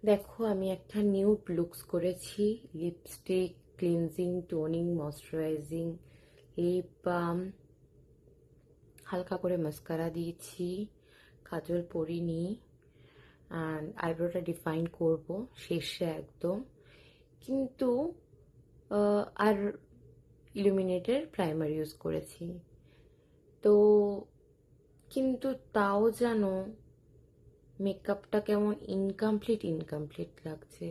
দেখো, আমি একটা নিউড লুকস করেছি। Lipstick, cleansing, toning, moisturising, lip balm, হালকা করে মাস্কারা দিয়েছি, কাজল পরিনি, অ্যান্ড আইব্রোটা ডিফাইন করব শেষে একদম। কিন্তু আর ইলুমিনেটের প্রাইমার ইউজ করেছি। তো কিন্তু তাও যেন মেকআপটা কেমন ইনকমপ্লিট ইনকমপ্লিট লাগছে।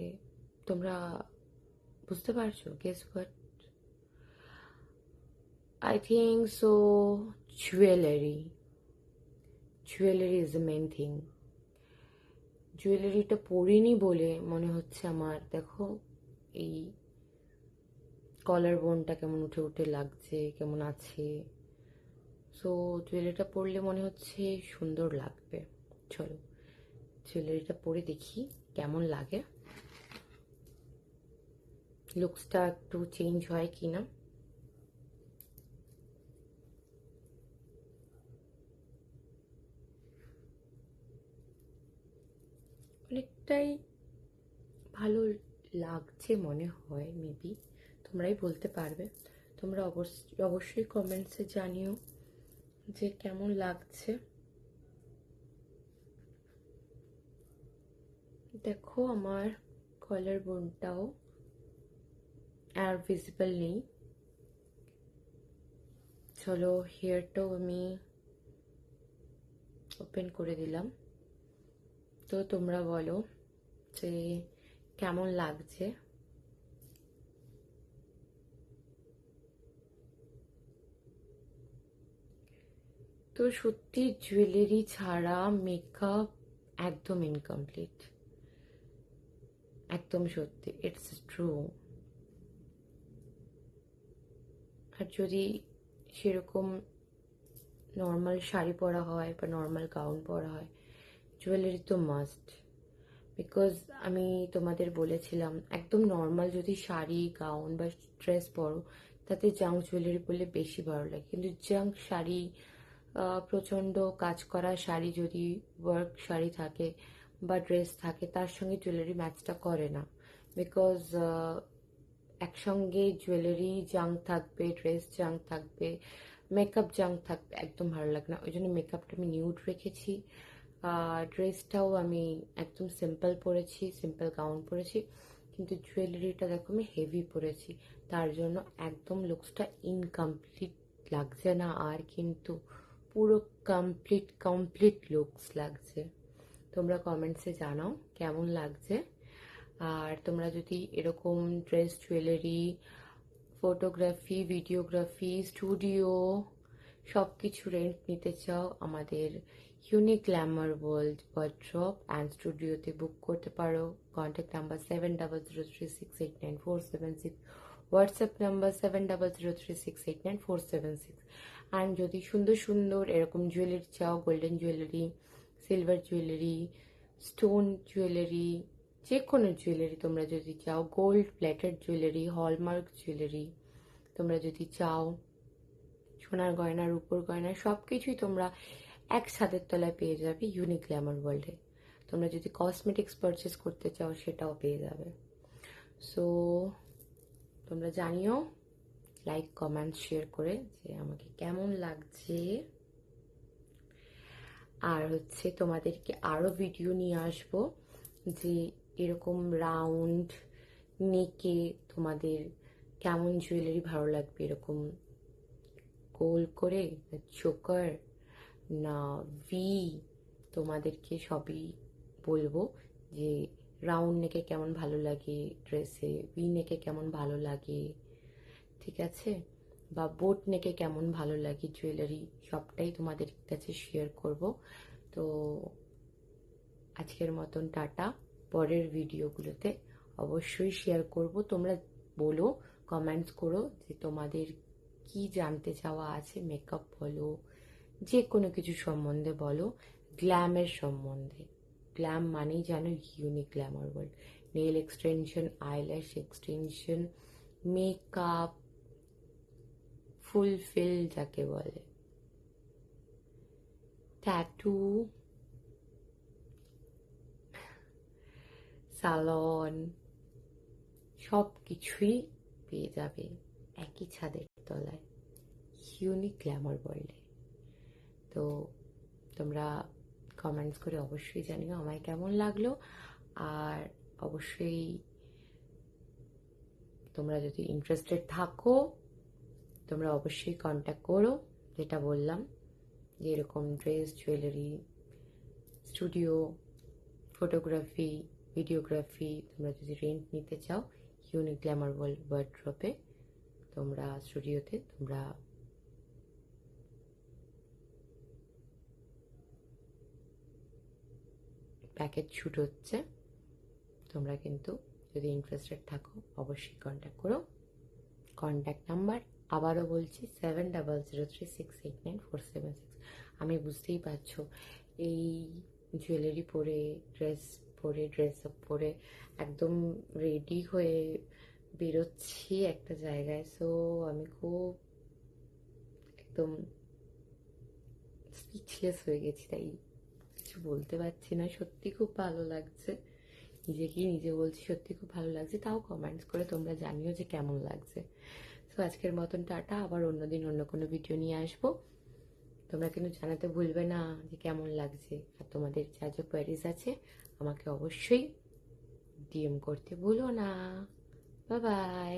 তোমরা বুঝতে পারছো? Guess what? I think so. Jewellery. Jewellery is the main thing. জুয়েলারিটা পরিনি বলে মনে হচ্ছে আমার, দেখো, এই কলার বোনটা কেমন উঠে উঠে লাগছে, কেমন আছে। সো জুয়েলারিটা পরলে মনে হচ্ছে সুন্দর লাগবে। চলো জুয়েলারিটা পরে দেখি কেমন লাগে, লুকসটা একটু চেঞ্জ হয় কিনা। অনেকটাই ভালো লাগছে মনে হয়, মেবি। তোমরাই বলতে পারবে। তোমরা অবশ্যই কমেন্টসে জানিও যে কেমন লাগছে। দেখো, আমার কলার বোনটাও আর ভিজিবল নেই। চলো হেয়ারটাও আমি ওপেন করে দিলাম। তো তোমরা বলো যে কেমন লাগছে। তো সত্যি জুয়েলারি ছাড়া মেকআপ একদম ইনকমপ্লিট। একদম সত্যি, ইটস ট্রু। আর যদি সেরকম নর্মাল শাড়ি পরা হয় বা নর্মাল গাউন পরা হয়, জুয়েলারি তো মাস্ট। বিকজ আমি তোমাদের বলেছিলাম, একদম নর্মাল যদি শাড়ি গাউন বা ড্রেস পরো, তাতে জাঙ্ক জুয়েলারি পরলে বেশি ভালো লাগে। কিন্তু জাঙ্ক শাড়ি, প্রচণ্ড কাজ করা শাড়ি যদি ওয়ার্ক শাড়ি থাকে বা ড্রেস থাকে, তার সঙ্গে জুয়েলারি ম্যাচটা করে না। বিকজ একসঙ্গে জুয়েলারি জাঙ্ক থাকবে, ড্রেস জাঙ্ক থাকবে, মেকআপ জাঙ্ক থাকবে, একদম ভালো লাগে না। ওই জন্য মেকআপটা আমি নিউড রেখেছি। ড্রেসটাও আমি একদম সিম্পল পরেছি, সিম্পল গাউন পরেছি। কিন্তু জুয়েলারিটা দেখো আমি হেভি পরেছি, তার জন্য একদম লুকসটা ইনকমপ্লিট লাগছে না আর, কিন্তু পুরো কমপ্লিট কমপ্লিট লুকস লাগছে। তোমরা কমেন্টসে জানাও কেমন লাগছে। আর তোমরা যদি এরকম dress, jewellery, photography, videography, studio সব কিছু রেন্ট নিতে চাও, আমাদের unique Glamour world wardrobe and স্টুডিওতে বুক করতে পারো। Contact number 7003689476, WhatsApp number 7003689476। And যদি সুন্দর সুন্দর এরকম জুয়েলারি চাও, golden jewellery, silver jewellery, stone jewellery, যে কোনো জুয়েলারি তোমরা যদি চাও, gold plated jewellery, hallmark jewellery তোমরা যদি চাও, সোনার গয়না, রূপোর গয়না, সব কিছুই তোমরা এক ছাদের তলায় পেয়ে যাবে ইউনিক গ্ল্যামার ওয়ার্ল্ডে। তোমরা যদি কসমেটিক্স পারচেস করতে চাও, সেটাও পেয়ে যাবে। সো তোমরা জানিও লাইক, কমেন্ট, শেয়ার করে যে আমাকে কেমন লাগছে। আর হচ্ছে তোমাদেরকে আরো ভিডিও নিয়ে আসবো যে এরকম রাউন্ড নেকে তোমাদের কেমন জুয়েলারি ভালো লাগবে, এরকম গোল করে, চোকার না ভি, তোমাদেরকে সবই বলবো। যে রাউন্ড নেকে কেমন ভালো লাগে ড্রেসে, ভি নেকে কেমন ভালো লাগে, ঠিক আছে, বা বোট নেকে কেমন ভালো লাগে জুয়েলারি, সবটাই তোমাদের কাছে শেয়ার করব। তো আজকের মতন টাটা। পরের ভিডিওগুলোতে অবশ্যই শেয়ার করব। তোমরা বলো, কমেন্টস করো যে তোমাদের কি জানতে চাওয়া আছে, মেকআপ বলো, যে কোনো কিছু সম্বন্ধে বলো, গ্ল্যামের সম্বন্ধে। গ্ল্যাম মানেই জানো unique Glamour world. Nail extension, eyelash extension, makeup, fulfil যাকে বলে, ট্যাটু, সালন সব কিছুই পেয়ে যাবে একই ছাদের তলায়, ইউনিক গ্ল্যামার ওয়ার্ল্ডে। তো তোমরা কমেন্টস করে অবশ্যই জানিও আমায় কেমন লাগলো, আর অবশ্যই তোমরা যদি ইন্টারেস্টেড থাকো তোমরা অবশ্যই কন্ট্যাক্ট করো, যেটা বললাম যে এরকম dress, jewellery, studio, photography, videography তোমরা যদি রেন্ট নিতে চাও ইউনিক গ্ল্যামার ওয়ার্ল্ড ওয়ার্ড্রপে, তোমরা স্টুডিওতে তোমরা প্যাকেজ শ্যুট হচ্ছে, তোমরা কিন্তু যদি ইন্টারেস্টেড থাকো অবশ্যই কন্ট্যাক্ট করো। কন্ট্যাক্ট নাম্বার আবারও বলছি 7003689476। আমি বুঝতেই পারছো এই জুয়েলারি পরে, ড্রেস আপ পরে একদম রেডি হয়ে বেরোচ্ছি একটা জায়গায়, সো আমি খুব একদম স্পিচলেস হয়ে গেছি, তাই কিছু বলতে পারছি না। সত্যি খুব ভালো লাগছে, নিজেকেই নিজে বলছি সত্যি খুব ভালো লাগছে। তাও কমেন্টস করে তোমরা জানিও যে কেমন লাগছে। তো আজকের মতন টাটা, আবার অন্যদিন অন্য কোনো ভিডিও নিয়ে আসবো। তোমরা কিন্তু জানাতে ভুলবে না যে কেমন লাগছে, আর তোমাদের যা যা কোয়ারিজ আছে আমাকে অবশ্যই ডিএম করতে ভুলো না। Bye bye.